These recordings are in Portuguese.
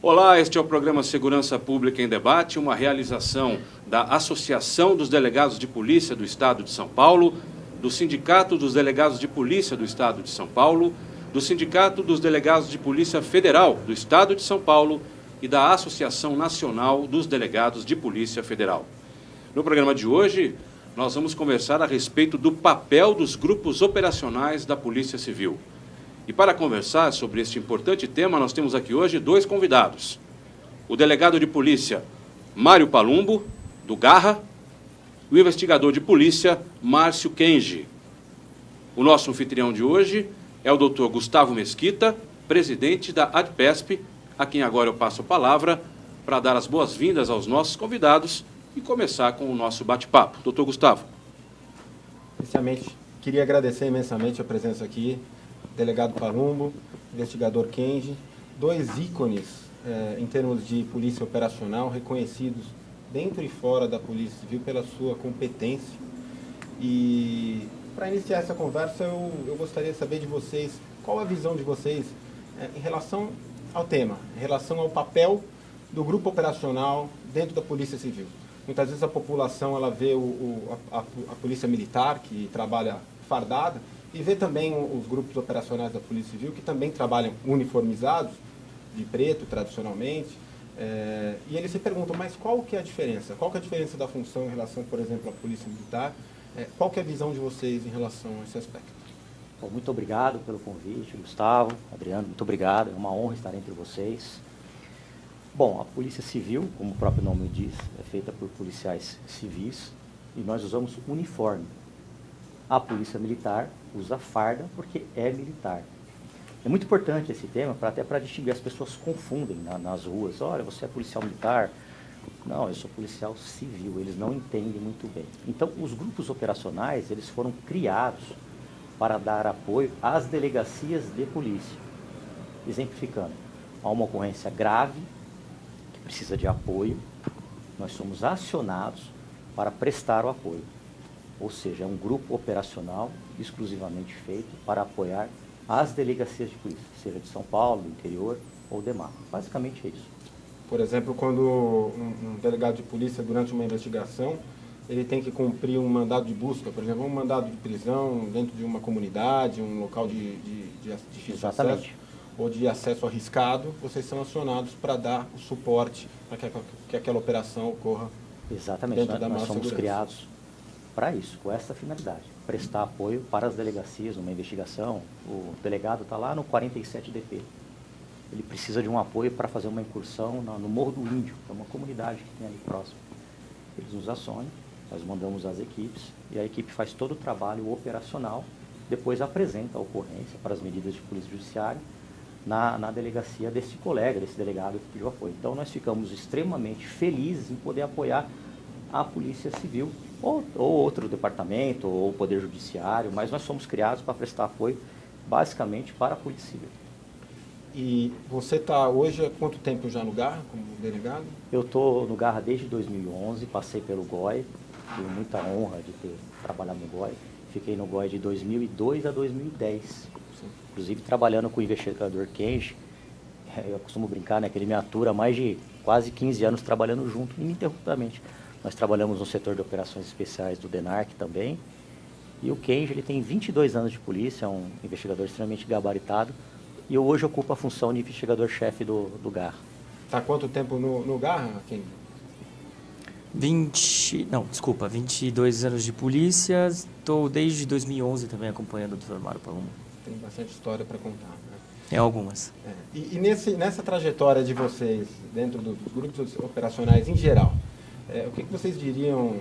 Olá, este é o programa Segurança Pública em Debate, uma realização da Associação dos Delegados de Polícia do Estado de São Paulo, do Sindicato dos Delegados de Polícia do Estado de São Paulo, do Sindicato dos Delegados de Polícia Federal do Estado de São Paulo e da Associação Nacional dos Delegados de Polícia Federal. No programa de hoje, nós vamos conversar a respeito do papel dos grupos operacionais da Polícia Civil. E para conversar sobre este importante tema, nós temos aqui hoje dois convidados. O delegado de polícia Mário Palumbo, do Garra, e o investigador de polícia Márcio Kenji. O nosso anfitrião de hoje é o Dr. Gustavo Mesquita, presidente da ADPESP, a quem agora eu passo a palavra para dar as boas-vindas aos nossos convidados e começar com o nosso bate-papo. Doutor Gustavo. Inicialmente, queria agradecer imensamente a presença aqui, delegado Palumbo, investigador Kenji, dois ícones em termos de polícia operacional, reconhecidos dentro e fora da Polícia Civil pela sua competência. E para iniciar essa conversa, eu gostaria de saber de vocês, qual a visão de vocês em relação ao tema, em relação ao papel do grupo operacional dentro da Polícia Civil. Muitas vezes a população ela vê a Polícia Militar, que trabalha fardada, e vê também os grupos operacionais da Polícia Civil, que também trabalham uniformizados, de preto, tradicionalmente, e eles se perguntam, mas qual que é a diferença? Qual que é a diferença da função em relação, por exemplo, à Polícia Militar? Qual que é a visão de vocês em relação a esse aspecto? Bom, muito obrigado pelo convite, Gustavo, Adriano, muito obrigado, é uma honra estar entre vocês. Bom, a Polícia Civil, como o próprio nome diz, é feita por policiais civis e nós usamos uniforme. A Polícia Militar usa farda porque é militar. É muito importante esse tema, até para distinguir, as pessoas confundem nas ruas. Olha, você é policial militar? Não, eu sou policial civil, eles não entendem muito bem. Então, os grupos operacionais, eles foram criados para dar apoio às delegacias de polícia. Exemplificando, há uma ocorrência grave, que precisa de apoio, nós somos acionados para prestar o apoio. Ou seja, é um grupo operacional exclusivamente feito para apoiar as delegacias de polícia, seja de São Paulo, do interior ou demais. Basicamente é isso. Por exemplo, quando um delegado de polícia, durante uma investigação, ele tem que cumprir um mandado de busca, por exemplo, um mandado de prisão dentro de uma comunidade, um local de difícil acesso, ou de acesso arriscado, vocês são acionados para dar o suporte para que aquela operação ocorra. Exatamente, nós somos criados para isso, com essa finalidade, prestar apoio para as delegacias numa investigação. O delegado está lá no 47DP, ele precisa de um apoio para fazer uma incursão no Morro do Índio, que é uma comunidade que tem ali próximo. Eles nos acionam, nós mandamos as equipes e a equipe faz todo o trabalho operacional, depois apresenta a ocorrência para as medidas de polícia judiciária na delegacia desse colega, desse delegado que pediu apoio. Então nós ficamos extremamente felizes em poder apoiar a Polícia Civil, ou outro departamento, ou o Poder Judiciário, mas nós somos criados para prestar apoio basicamente para a Polícia Civil. E você está hoje há quanto tempo já no Garra, como delegado? Eu estou no Garra desde 2011, passei pelo GOI, tive muita honra de ter trabalhado no GOI. Fiquei no GOI de 2002 a 2010, Sim. Inclusive trabalhando com o investigador Kenji. Eu costumo brincar, né, que ele me atura há mais de quase 15 anos trabalhando junto, ininterruptamente. Nós trabalhamos no setor de operações especiais do DENARC também. E o Kenji, ele tem 22 anos de polícia, é um investigador extremamente gabaritado. E eu hoje ocupo a função de investigador-chefe do Garra. Está há quanto tempo no Garra, Kenji? 22 anos de polícia. Estou desde 2011 também acompanhando o Dr. Mário Palumbo. Tem bastante história para contar, né? Tem algumas. E nessa trajetória de vocês, dentro dos grupos operacionais em geral, o que vocês diriam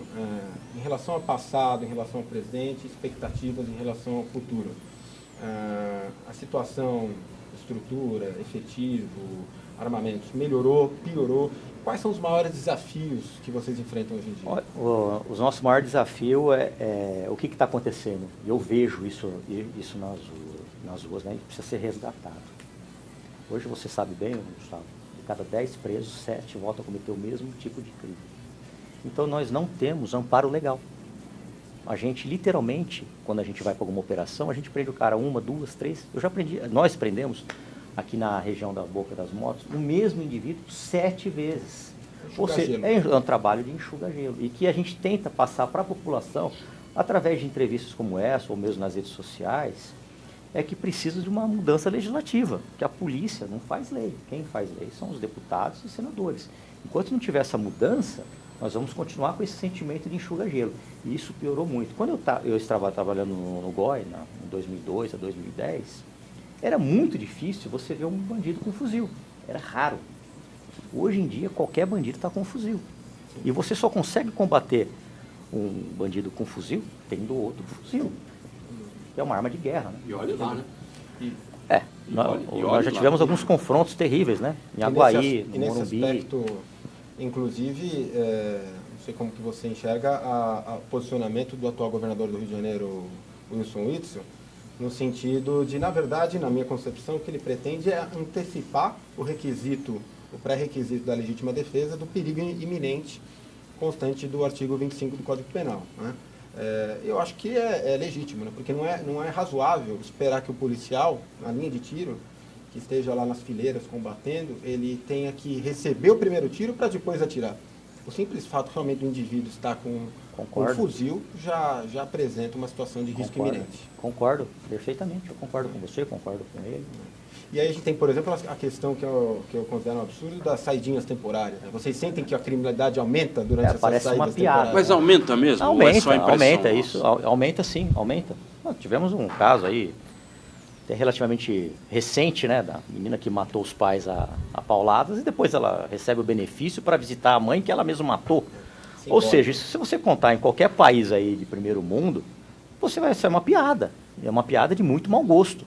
em relação ao passado, em relação ao presente, expectativas em relação ao futuro? A situação, estrutura, efetivo, armamentos, melhorou, piorou? Quais são os maiores desafios que vocês enfrentam hoje em dia? O nosso maior desafio é o que está acontecendo. Eu vejo isso nas ruas, né? Precisa ser resgatado. Hoje você sabe bem, Gustavo, de cada 10 presos, 7 voltam a cometer o mesmo tipo de crime. Então nós não temos amparo legal. A gente, literalmente, quando a gente vai para alguma operação, a gente prende o cara 1, 2, 3. Eu já prendi, nós prendemos aqui na região da Boca das Motos, o mesmo indivíduo 7 vezes. Ou seja, Enxuga-gelo. é um trabalho de enxuga-gelo. E que a gente tenta passar para a população, através de entrevistas como essa, ou mesmo nas redes sociais, é que precisa de uma mudança legislativa, que a polícia não faz lei. Quem faz lei são os deputados e senadores. Enquanto não tiver essa mudança, nós vamos continuar com esse sentimento de enxuga-gelo. E isso piorou muito. Quando eu estava trabalhando no GOI, em 2002 a 2010, era muito difícil você ver um bandido com fuzil. Era raro. Hoje em dia, qualquer bandido está com fuzil. E você só consegue combater um bandido com fuzil tendo outro fuzil. Que é uma arma de guerra, né? E olha lá, né? Nós já tivemos alguns confrontos terríveis, né? Em Aguaí, no nesse Morumbi. aspecto, inclusive, não sei como que você enxerga o posicionamento do atual governador do Rio de Janeiro, Wilson Witzel, no sentido de, na verdade, na minha concepção, o que ele pretende é antecipar o pré-requisito da legítima defesa do perigo iminente constante do artigo 25 do Código Penal, né? Eu acho que é legítimo, né? Porque não é razoável esperar que o policial, na linha de tiro, que esteja lá nas fileiras combatendo, ele tenha que receber o primeiro tiro para depois atirar. O simples fato realmente do indivíduo estar com um fuzil já apresenta uma situação de risco iminente. Concordo perfeitamente, eu concordo com você, concordo com ele. E aí a gente tem, por exemplo, a questão que eu considero um absurdo das saidinhas temporárias, né? Vocês sentem que a criminalidade aumenta durante essas parece saídas uma piada. temporárias? Mas aumenta mesmo? Ou é só impressão Aumenta, nossa? isso, aumenta sim, aumenta. Nós tivemos um caso aí, até relativamente recente, né, da menina que matou os pais a pauladas e depois ela recebe o benefício para visitar a mãe que ela mesma matou. Sim, Ou seja, isso, se você contar em qualquer país aí de primeiro mundo, você vai ser uma piada. É uma piada de muito mau gosto.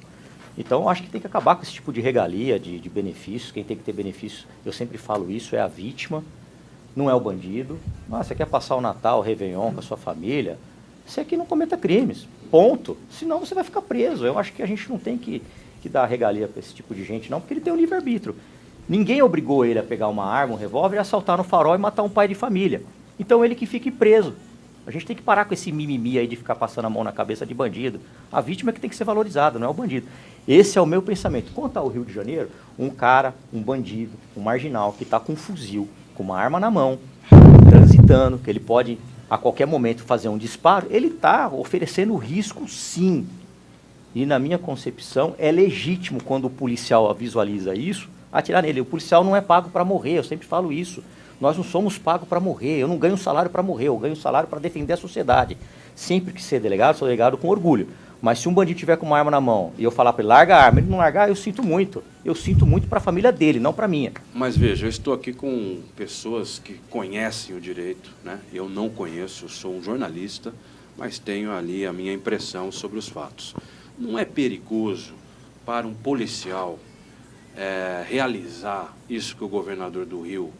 Então, eu acho que tem que acabar com esse tipo de regalia, de benefícios. Quem tem que ter benefícios, eu sempre falo isso, é a vítima, não é o bandido. Você quer passar o Natal, o Réveillon com a sua família? Você aqui não cometa crimes, ponto. Senão você vai ficar preso. Eu acho que a gente não tem que dar regalia para esse tipo de gente, não, porque ele tem um livre-arbítrio. Ninguém obrigou ele a pegar uma arma, um revólver, assaltar no farol e matar um pai de família. Então, ele que fique preso. A gente tem que parar com esse mimimi aí de ficar passando a mão na cabeça de bandido. A vítima é que tem que ser valorizada, não é o bandido. Esse é o meu pensamento. Quanto ao Rio de Janeiro, um cara, um bandido, um marginal que está com um fuzil, com uma arma na mão, transitando, que ele pode a qualquer momento fazer um disparo, ele está oferecendo risco sim. E na minha concepção é legítimo quando o policial visualiza isso, atirar nele. O policial não é pago para morrer, eu sempre falo isso. Nós não somos pagos para morrer, eu não ganho salário para morrer, eu ganho salário para defender a sociedade. Sempre que ser delegado, sou delegado com orgulho. Mas se um bandido tiver com uma arma na mão e eu falar para ele, larga a arma, ele não largar, eu sinto muito. Eu sinto muito para a família dele, não para a minha. Mas veja, eu estou aqui com pessoas que conhecem o direito, né? Eu não conheço, eu sou um jornalista, mas tenho ali a minha impressão sobre os fatos. Não é perigoso para um policial realizar isso que o governador do Rio...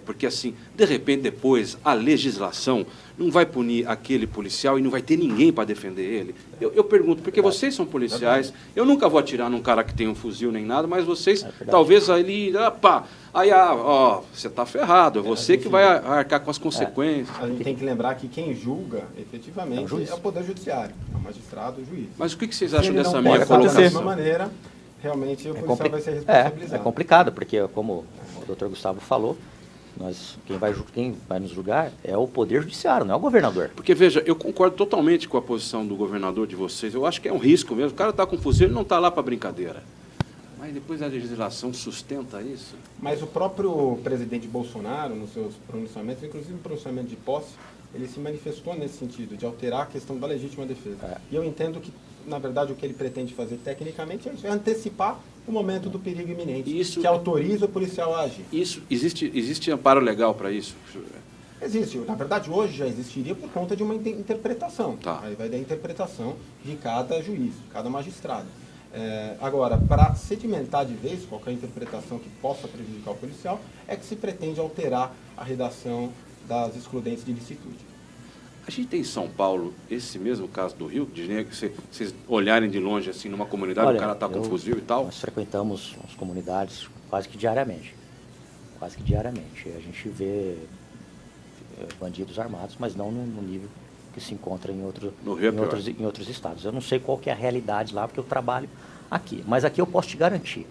porque assim, de repente depois a legislação não vai punir aquele policial e não vai ter ninguém para defender ele. Eu pergunto, porque vocês são policiais, eu nunca vou atirar num cara que tem um fuzil nem nada, mas vocês, talvez ali, você está ferrado, é você que vai arcar com as consequências. A gente tem que lembrar que quem julga, efetivamente, é o Poder Judiciário, é o magistrado, o juiz. Mas o que vocês acham dessa minha minha colocação? Da mesma colocação? maneira, realmente o policial vai ser responsabilizado. É complicado, porque como o doutor Gustavo falou, quem vai nos julgar é o Poder Judiciário, não é o governador. Porque, veja, eu concordo totalmente com a posição do governador de vocês. Eu acho que é um risco mesmo. O cara está com fuzil, ele não está lá para brincadeira. Mas depois a legislação sustenta isso. Mas o próprio presidente Bolsonaro, nos seus pronunciamentos, inclusive no pronunciamento de posse, ele se manifestou nesse sentido, de alterar a questão da legítima defesa. E eu entendo que, na verdade, o que ele pretende fazer tecnicamente é antecipar o momento do perigo iminente, que autoriza o policial a agir. Isso, existe amparo legal para isso? Existe. Na verdade, hoje já existiria por conta de uma interpretação. Tá. Aí vai da interpretação de cada juiz, cada magistrado. Agora, para sedimentar de vez qualquer interpretação que possa prejudicar o policial, é que se pretende alterar a redação das excludentes de licitude. A gente tem em São Paulo esse mesmo caso do Rio, de vocês olharem de longe assim numa comunidade, o cara está com fuzil e tal? Nós frequentamos as comunidades quase que diariamente. Quase que diariamente. A gente vê bandidos armados, mas não no nível que se encontra em outros estados. Eu não sei qual que é a realidade lá, porque eu trabalho aqui. Mas aqui eu posso te garantir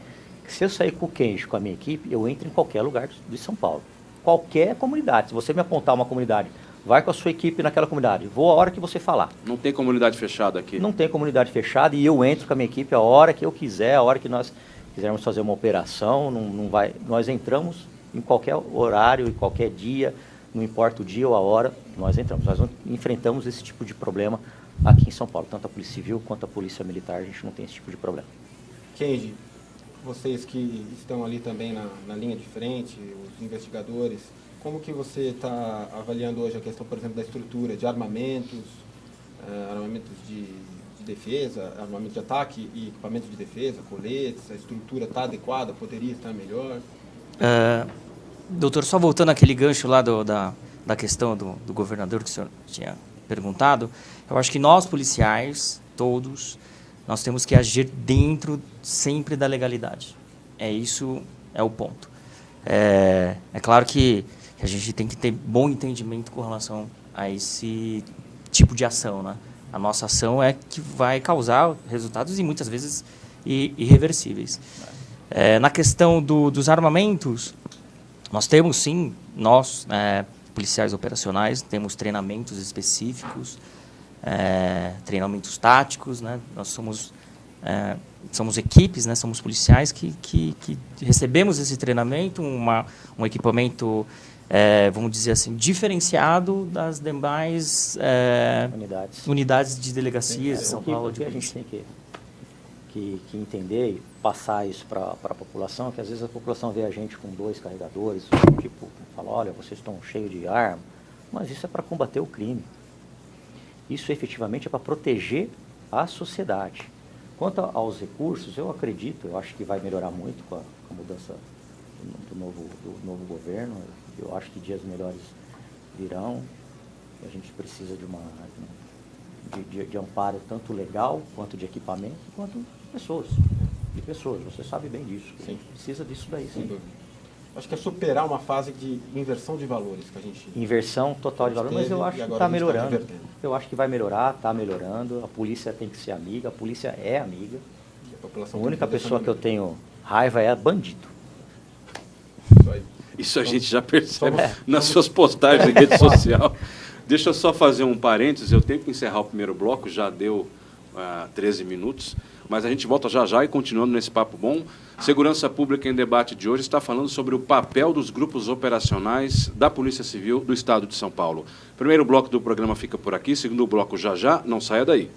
Se eu sair com o Kenji, com a minha equipe, eu entro em qualquer lugar de São Paulo. Qualquer comunidade. Se você me apontar uma comunidade, vai com a sua equipe naquela comunidade. Vou a hora que você falar. Não tem comunidade fechada aqui? Não tem comunidade fechada e eu entro com a minha equipe a hora que eu quiser, a hora que nós quisermos fazer uma operação. Nós entramos em qualquer horário, em qualquer dia, não importa o dia ou a hora, nós entramos. Nós enfrentamos esse tipo de problema aqui em São Paulo. Tanto a Polícia Civil quanto a Polícia Militar, a gente não tem esse tipo de problema. Kenji, vocês que estão ali também na linha de frente, os investigadores, como que você está avaliando hoje a questão, por exemplo, da estrutura de armamentos, armamentos de defesa, armamento de ataque e equipamento de defesa, coletes, a estrutura está adequada, poderia estar melhor? Doutor, só voltando àquele gancho lá da questão do governador que o senhor tinha perguntado, eu acho que nós, policiais, todos, nós temos que agir dentro sempre da legalidade. Isso é o ponto. É claro que a gente tem que ter bom entendimento com relação a esse tipo de ação, né? A nossa ação é que vai causar resultados e muitas vezes irreversíveis. Na questão dos armamentos, nós temos sim, policiais operacionais, temos treinamentos específicos, treinamentos táticos, né? Nós somos equipes, né? Somos policiais que recebemos esse treinamento, um equipamento, vamos dizer assim, diferenciado das demais unidades de delegacias de São Paulo. O que a gente tem que entender e passar isso para a população, que às vezes a população vê a gente com 2 carregadores, tipo, fala, olha, vocês estão cheios de arma, mas isso é para combater o crime. Isso efetivamente é para proteger a sociedade. Quanto aos recursos, eu acho que vai melhorar muito com a mudança do novo governo. Eu acho que dias melhores virão. A gente precisa de amparo tanto legal, quanto de equipamento, quanto de pessoas. Você sabe bem disso. A gente precisa disso daí, sim. Acho que é superar uma fase de inversão de valores que a gente... Inversão total de valores, mas eu acho que está melhorando. Eu acho que vai melhorar, está melhorando. A polícia tem que ser amiga, a polícia é amiga. A única pessoa que eu tenho raiva é bandido. Isso a gente já percebe nas suas postagens em rede social. Deixa eu só fazer um parênteses, eu tenho que encerrar o primeiro bloco, já deu 13 minutos, mas a gente volta já e continuando nesse papo bom. Segurança Pública em Debate de hoje está falando sobre o papel dos grupos operacionais da Polícia Civil do Estado de São Paulo. Primeiro bloco do programa fica por aqui, segundo bloco já, não saia daí.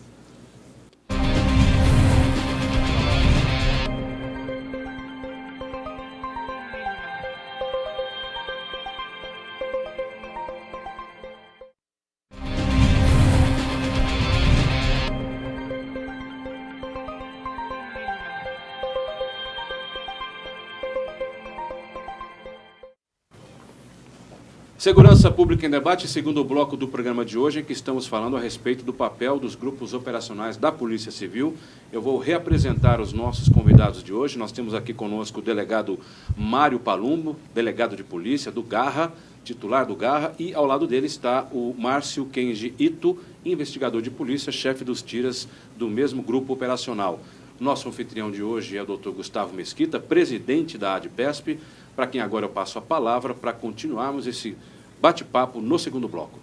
Segurança Pública em Debate, segundo bloco do programa de hoje, em que estamos falando a respeito do papel dos grupos operacionais da Polícia Civil. Eu vou reapresentar os nossos convidados de hoje. Nós temos aqui conosco o delegado Mário Palumbo, delegado de polícia do Garra, titular do Garra, e ao lado dele está o Márcio Kenji Ito, investigador de polícia, chefe dos tiras do mesmo grupo operacional. Nosso anfitrião de hoje é o Dr. Gustavo Mesquita, presidente da ADPESP, para quem agora eu passo a palavra para continuarmos esse bate-papo no segundo bloco.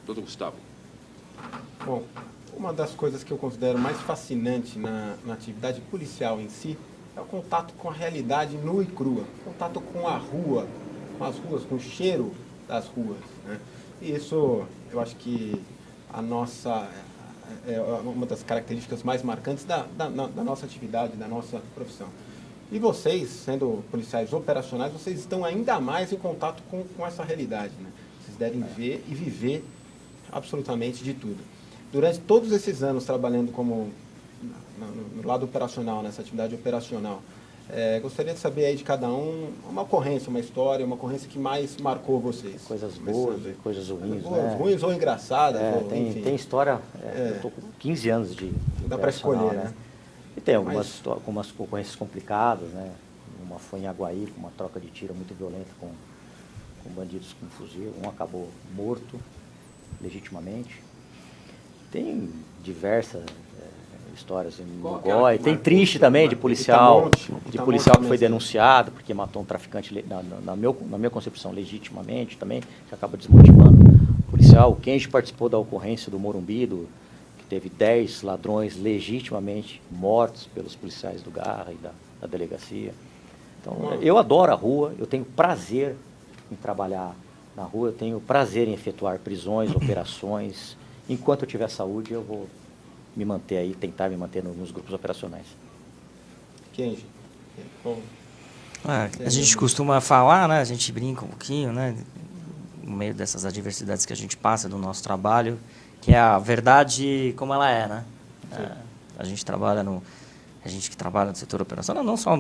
Doutor Gustavo. Bom, uma das coisas que eu considero mais fascinante na atividade policial em si é o contato com a realidade nua e crua, contato com a rua, com as ruas, com o cheiro das ruas, né? E isso, eu acho que é uma das características mais marcantes da nossa atividade, da nossa profissão. E vocês, sendo policiais operacionais, vocês estão ainda mais em contato com essa realidade, né? Vocês devem ver e viver absolutamente de tudo. Durante todos esses anos trabalhando no lado operacional, nessa atividade operacional, gostaria de saber aí de cada um uma ocorrência, uma história, uma ocorrência que mais marcou vocês. Coisas boas e coisas ruins, ruins ou engraçadas. Tem história, eu estou com 15 anos de dá para escolher, né? E tem algumas ocorrências complicadas, né? Uma foi em Aguaí, com uma troca de tiro muito violenta com bandidos com fuzil. Um acabou morto, legitimamente. Tem diversas histórias em Qual que é a Goi. que Tem marcou triste você, também de Marcos? policial, Itamonte que também, foi sim. denunciado porque matou um traficante, na minha concepção, legitimamente também, que acaba desmotivando o policial. O Kenji participou da ocorrência do Morumbi, que teve 10 ladrões legitimamente mortos pelos policiais do Garra e da delegacia. Então, eu adoro a rua, eu tenho prazer em trabalhar na rua, eu tenho prazer em efetuar prisões, operações. Enquanto eu tiver saúde, eu vou me manter aí, tentar me manter nos grupos operacionais. Kenji. Bom, A gente costuma falar, né? A gente brinca um pouquinho, né? No meio dessas adversidades que a gente passa do nosso trabalho, que é a verdade como ela é, né? A gente que trabalha no setor operacional, não só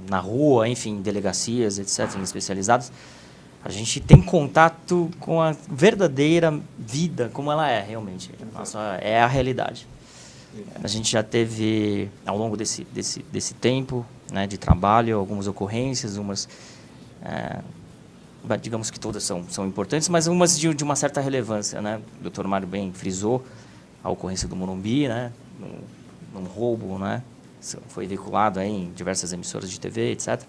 na rua, enfim, delegacias, etc., especializadas, a gente tem contato com a verdadeira vida, como ela é realmente. Nossa, é a realidade. A gente já teve, ao longo desse tempo, né, de trabalho, algumas ocorrências, umas, digamos que todas são importantes, mas umas de uma certa relevância, né? O Dr. Mário bem frisou a ocorrência do Morumbi, né? Num roubo, né? Foi veiculado aí em diversas emissoras de TV, etc.,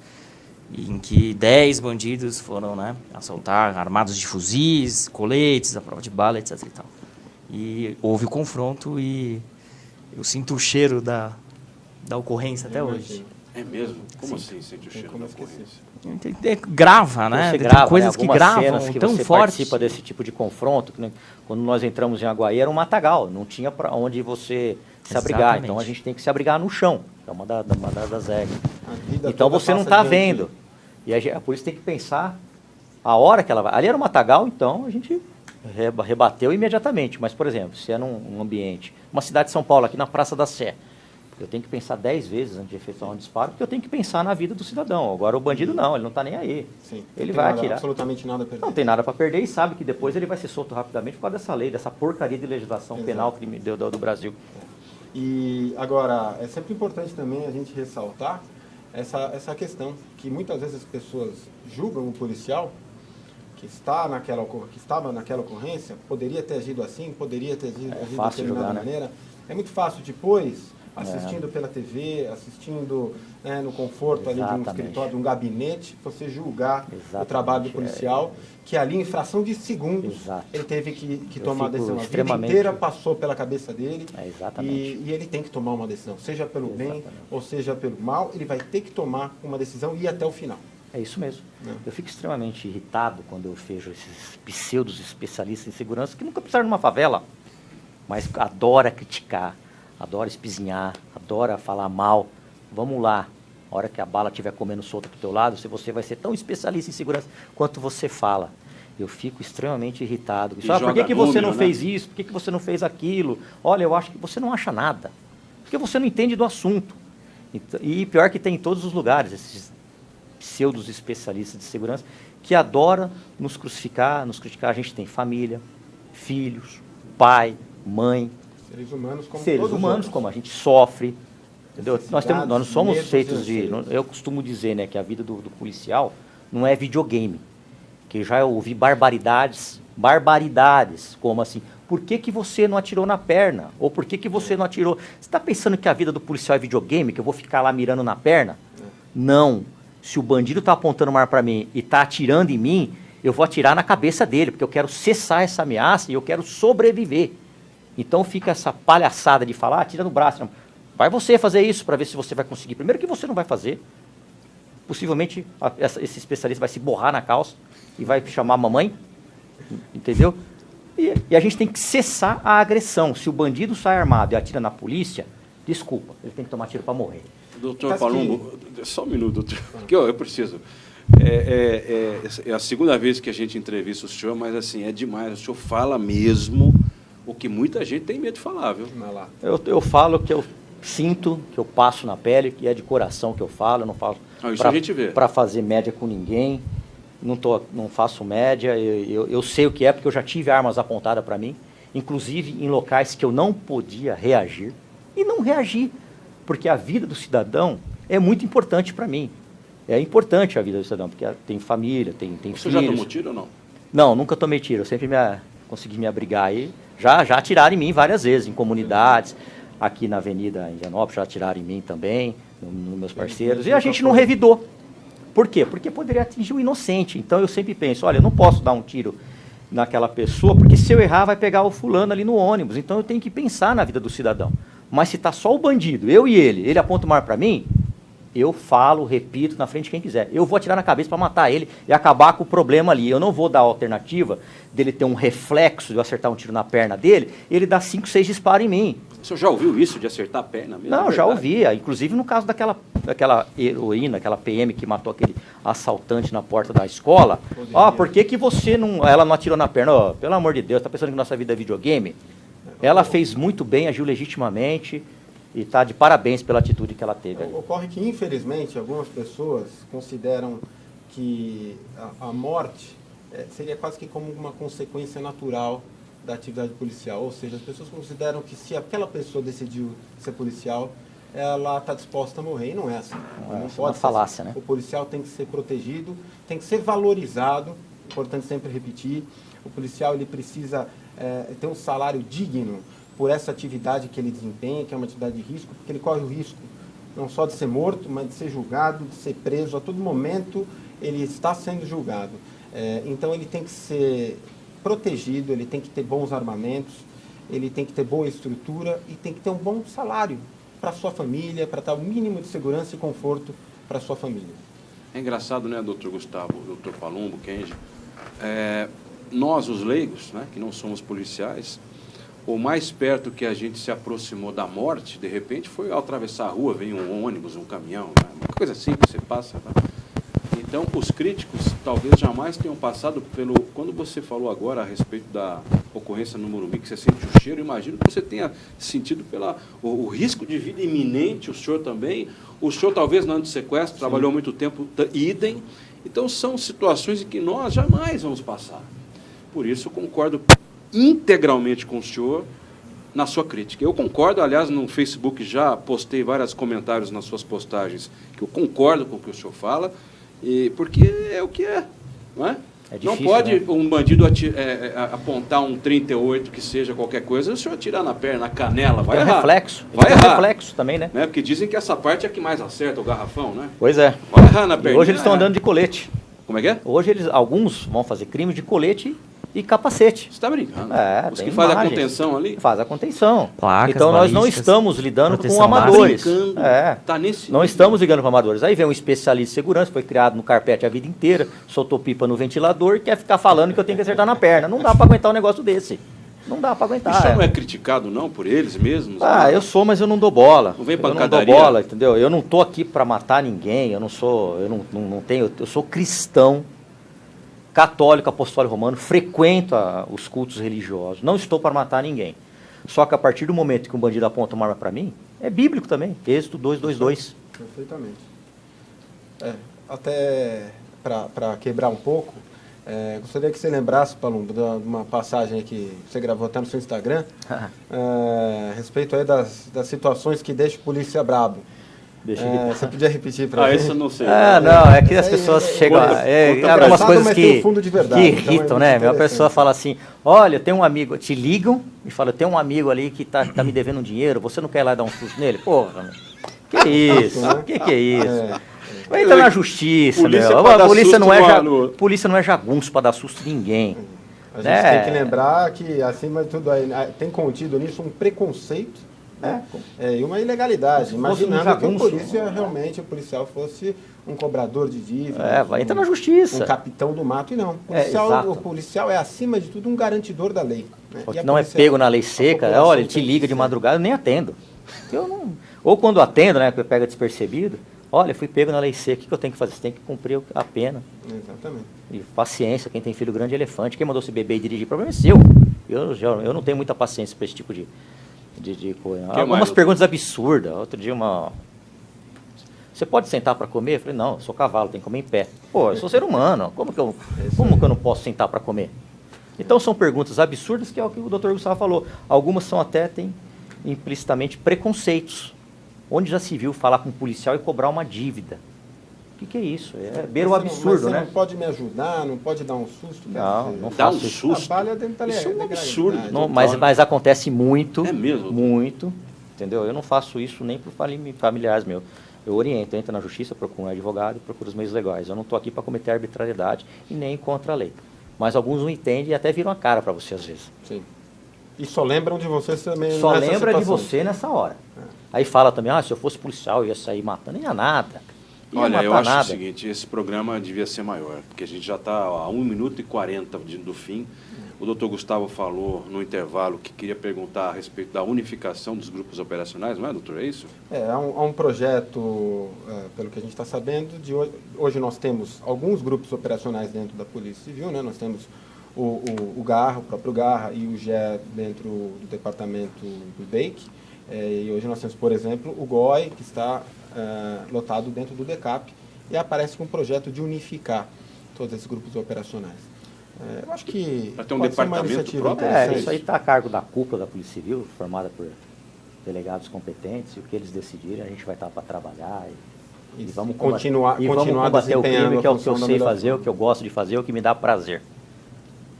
em que 10 bandidos foram, né, assaltar, armados de fuzis, coletes, à prova de bala, etc. E tal. E houve o confronto e eu sinto o cheiro da ocorrência até hoje. É mesmo? Como Sim. assim sente o cheiro da ocorrência? Grava, né? Você Tem grava, coisas né? que Algumas gravam cenas que tão você forte. participa desse tipo de confronto. Que, né, quando nós entramos em Aguaí, era um matagal, não tinha para onde você se abrigar. Exatamente. Então, a gente tem que se abrigar no chão, é uma das regras. a vida Então, toda você não passa está diante- vendo. E a polícia tem que pensar a hora que ela vai. Ali era um matagal, então a gente rebateu imediatamente. Mas, por exemplo, se é num ambiente, uma cidade de São Paulo, aqui na Praça da Sé, eu tenho que pensar 10 vezes antes de efetuar um disparo, porque eu tenho que pensar na vida do cidadão. Agora, o bandido não, ele não está nem aí. Sim, Ele não tem vai nada, atirar. absolutamente nada a perder. Não tem nada para perder e sabe que depois ele vai ser solto rapidamente por causa dessa lei, dessa porcaria de legislação Exato. penal do Brasil. E agora, é sempre importante também a gente ressaltar essa questão, que muitas vezes as pessoas julgam o policial que estava naquela ocorrência, poderia ter agido assim, poderia ter agido de fácil determinada julgar, né? maneira. É muito fácil depois, assistindo pela TV, assistindo, né, no conforto ali de um Exatamente. escritório, de um gabinete, você julgar o Exatamente, trabalho do policial, que ali em fração de segundos Exato. ele teve que Eu tomar a fico decisão. A vida extremamente- inteira passou pela cabeça dele Exatamente. e ele tem que tomar uma decisão, seja pelo bem Exatamente. ou seja pelo mal, ele vai ter que tomar uma decisão e ir até o final. É isso mesmo. Não. Eu fico extremamente irritado quando eu vejo esses pseudos especialistas em segurança que nunca pisaram numa favela, mas adora criticar, adora espizinhar, adora falar mal. Vamos lá, a hora que a bala estiver comendo solta do teu lado, se você vai ser tão especialista em segurança quanto você fala. Eu fico extremamente irritado. E Por joga que você número, não né? fez isso? Por que você não fez aquilo? Olha, eu acho que você não acha nada. Porque você não entende do assunto. E pior que tem em todos os lugares, esses pseudos especialistas de segurança, que adora nos crucificar, a gente tem família, filhos, pai, mãe, Seres humanos como seres todos os humanos, outros. como a gente sofre. Entendeu? Necessidades, Nós não somos medos, feitos de... anseios. Eu costumo dizer, né, que a vida do policial não é videogame. Que já eu ouvi barbaridades, como assim, por que você não atirou na perna? Ou por que você não atirou... Você está pensando que a vida do policial é videogame, que eu vou ficar lá mirando na perna? Não. Se o bandido está apontando uma arma para mim e está atirando em mim, eu vou atirar na cabeça dele, porque eu quero cessar essa ameaça e eu quero sobreviver. Então fica essa palhaçada de falar, atira no braço. Não. Vai você fazer isso para ver se você vai conseguir. Primeiro que você não vai fazer. Possivelmente esse especialista vai se borrar na calça e vai chamar a mamãe. Entendeu? E a gente tem que cessar a agressão. Se o bandido sai armado e atira na polícia, desculpa, ele tem que tomar tiro para morrer. Doutor Mas Palumbo, só um minuto, doutor, porque eu preciso. É a segunda vez que a gente entrevista o senhor, mas assim, é demais. O senhor fala mesmo o que muita gente tem medo de falar, viu? Na lata. Eu falo que eu sinto, que eu passo na pele, que é de coração que eu falo, eu não falo Isso a gente vê. para fazer média com ninguém, não faço média, eu sei o que é, porque eu já tive armas apontadas para mim, inclusive em locais que eu não podia reagir, e não reagi, porque a vida do cidadão é muito importante para mim. É importante a vida do cidadão, porque tem família, tem filhos. Você já tomou tiro ou não? Não, nunca tomei tiro. Eu sempre consegui me abrigar aí. Já atiraram em mim várias vezes, em comunidades. aqui na Avenida Indianópolis, já atiraram em mim também, nos meus parceiros, e a gente não revidou. Por quê? Porque poderia atingir o inocente. Então eu sempre penso, olha, eu não posso dar um tiro naquela pessoa, porque se eu errar vai pegar o fulano ali no ônibus. Então eu tenho que pensar na vida do cidadão. Mas se está só o bandido, eu e ele aponta o mar para mim, eu falo, repito, na frente de quem quiser. Eu vou atirar na cabeça para matar ele e acabar com o problema ali. Eu não vou dar a alternativa dele ter um reflexo de eu acertar um tiro na perna dele, ele dá 5, 6 disparos em mim. O senhor já ouviu isso, de acertar a perna mesmo? Não, já ouvia. Inclusive no caso daquela heroína, aquela PM que matou aquele assaltante na porta da escola. Ó, por que você não... Ela não atirou na perna? Ó, pelo amor de Deus, tá pensando que nossa vida é videogame? Ela fez muito bem, agiu legitimamente e está de parabéns pela atitude que ela teve. Ocorre que, infelizmente, algumas pessoas consideram que a morte seria quase que como uma consequência natural da atividade policial. Ou seja, as pessoas consideram que se aquela pessoa decidiu ser policial, ela está disposta a morrer. E não é assim. Não pode uma falácia, assim. né? O policial tem que ser protegido, tem que ser valorizado. Importante sempre repetir. O policial ele precisa ter um salário digno por essa atividade que ele desempenha, que é uma atividade de risco, porque ele corre o risco não só de ser morto, mas de ser julgado, de ser preso. A todo momento ele está sendo julgado. Então ele tem que ser protegido, ele tem que ter bons armamentos, ele tem que ter boa estrutura e tem que ter um bom salário para a sua família, para dar o mínimo de segurança e conforto para a sua família. É engraçado, né, doutor Gustavo, doutor Palumbo, Kenji, nós, os leigos, né, que não somos policiais, o mais perto que a gente se aproximou da morte, de repente, foi ao atravessar a rua, vem um ônibus, um caminhão, né, uma coisa assim que você passa. Tá? Então, os críticos talvez jamais tenham passado pelo... Quando você falou agora a respeito da ocorrência no Morumbi, que você sente o cheiro, imagino que você tenha sentido o risco de vida iminente, o senhor também. O senhor talvez no ano de sequestro, trabalhou muito tempo, idem. Então, são situações em que nós jamais vamos passar. Por isso, eu concordo integralmente com o senhor na sua crítica. Eu concordo, aliás, no Facebook já postei vários comentários nas suas postagens, que eu concordo com o que o senhor fala, porque é o que é, não é? É difícil, não pode, né? Um bandido apontar um 38, que seja qualquer coisa, e o senhor atirar na perna, na canela, vai Tem um errar. reflexo. Vai Tem um errar. reflexo também, né? Porque dizem que essa parte é a que mais acerta, o garrafão, né? Pois é. Vai errar na E perna. hoje eles estão andando de colete. Como é que é? Hoje alguns vão fazer crime de colete e capacete. Você está brincando. Os tem que fazem a imagens. contenção ali. Faz a contenção. Placas, então nós não balísticas, estamos lidando com proteção amadores. brincando. Não Não estamos ligando com amadores. Aí vem um especialista de segurança, foi criado no carpete a vida inteira, soltou pipa no ventilador e quer ficar falando que eu tenho que acertar na perna. Não dá para aguentar um negócio desse. Não dá para aguentar. Isso não é criticado, não, por eles mesmos? Eu sou, mas eu não dou bola. Não vem Eu não pancadaria? dou bola, entendeu? Eu não tô aqui para matar ninguém, eu sou cristão, católico, apostólico romano, frequento os cultos religiosos, não estou para matar ninguém. Só que a partir do momento que um bandido aponta uma arma para mim, é bíblico também, Êxodo 2:22. Perfeitamente. Até para quebrar um pouco, gostaria que você lembrasse, Palumbo, de uma passagem que você gravou até no seu Instagram, a respeito aí das situações que deixam o polícia brabo. Você podia repetir para mim? Isso eu não sei. Não, é que as pessoas chegam... algumas coisas mas que tem um fundo de verdade, que então é irritam, muito né? A interessante. pessoa fala assim, olha, tem um amigo... Te ligam e falam, tem um amigo ali que tá me devendo um dinheiro, você não quer ir lá dar um susto nele? Porra, meu. Que isso? Que é isso? Vai entrar na justiça, Polícia meu. pra A dar polícia susto polícia não é jagunço para dar susto em ninguém. A gente tem que lembrar que, acima de tudo, tem contido nisso um preconceito e uma ilegalidade. Imaginando que o policial fosse um cobrador de dívida. Vai entrar na justiça. Um capitão do mato, e não. O policial é, acima de tudo, um garantidor da lei. Né? O que não é pego na lei seca, olha, ele te liga de madrugada, eu nem atendo. Ou quando atendo, né, que pega despercebido, olha, fui pego na lei seca, o que eu tenho que fazer? Você tem que cumprir a pena. Exatamente. E paciência, quem tem filho grande é elefante. Quem mandou você beber e dirigir, o problema é seu. Eu não tenho muita paciência para esse tipo de coisa. Algumas perguntas absurdas. Outro dia você pode sentar para comer? Eu falei, não, eu sou cavalo, tenho que comer em pé. Pô, eu sou ser humano, como que eu não posso sentar para comer? Então são perguntas absurdas, que é o que o doutor Gustavo falou. Algumas têm implicitamente preconceitos. Onde já se viu falar com um policial e cobrar uma dívida? O que é isso? Beira o absurdo, você né? não pode me ajudar, não pode dar um susto? Não Dá um faço isso. susto? Trabalha dentro da Isso é um legalidade. absurdo. Não, mas acontece muito. É mesmo? Muito. entendeu? Eu não faço isso nem por familiares meus. Eu oriento, entro na justiça, procuro um advogado e procuro os meios legais. Eu não estou aqui para cometer arbitrariedade e nem contra a lei. Mas alguns não entendem e até viram a cara para você às vezes. Sim. E só lembram de você também Só nessa lembra de situação. você nessa hora. Aí fala também, se eu fosse policial eu ia sair matando. Nem ia nada. Olha, eu matar acho nada. o seguinte, esse programa devia ser maior, porque a gente já está a 1 minuto e 40 do fim. O doutor Gustavo falou no intervalo que queria perguntar a respeito da unificação dos grupos operacionais, não é, doutor? É isso? Há um projeto, pelo que a gente está sabendo, hoje nós temos alguns grupos operacionais dentro da Polícia Civil, né? Nós temos o Garra, o próprio Garra e o GE dentro do departamento do BEIC. E hoje nós temos, por exemplo, o GOI, que está lotado dentro do DECAP, e aparece com um projeto de unificar todos esses grupos operacionais. Eu acho que Para ter um pode ser uma departamento iniciativa próprio? interessante. Isso aí está a cargo da cúpula da Polícia Civil, formada por delegados competentes, e o que eles decidirem a gente vai estar para trabalhar e Isso. vamos Continuar vamos combater o desempenhando crime, a que é o que eu função da sei melhor fazer, o que eu gosto de fazer, o que me dá prazer.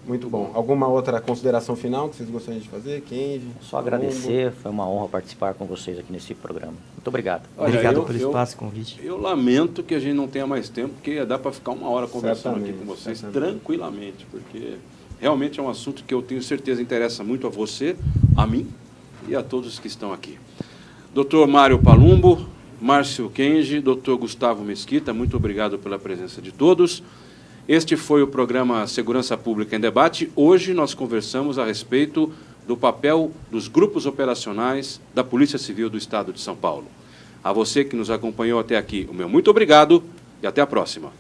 Muito bom. Alguma outra consideração final que vocês gostariam de fazer? Kenji? Só agradecer, foi uma honra participar com vocês aqui nesse programa. Muito obrigado. Olha, Obrigado eu- pelo eu- espaço e convite. Eu lamento que a gente não tenha mais tempo, porque dá para ficar 1 hora conversando aqui Certamente, com vocês certamente. tranquilamente, porque realmente é um assunto que eu tenho certeza interessa muito a você, a mim e a todos que estão aqui. Doutor Mário Palumbo, Márcio Kenji, doutor Gustavo Mesquita, muito obrigado pela presença de todos. Este foi o programa Segurança Pública em Debate. Hoje nós conversamos a respeito do papel dos grupos operacionais da Polícia Civil do Estado de São Paulo. A você que nos acompanhou até aqui, o meu muito obrigado e até a próxima.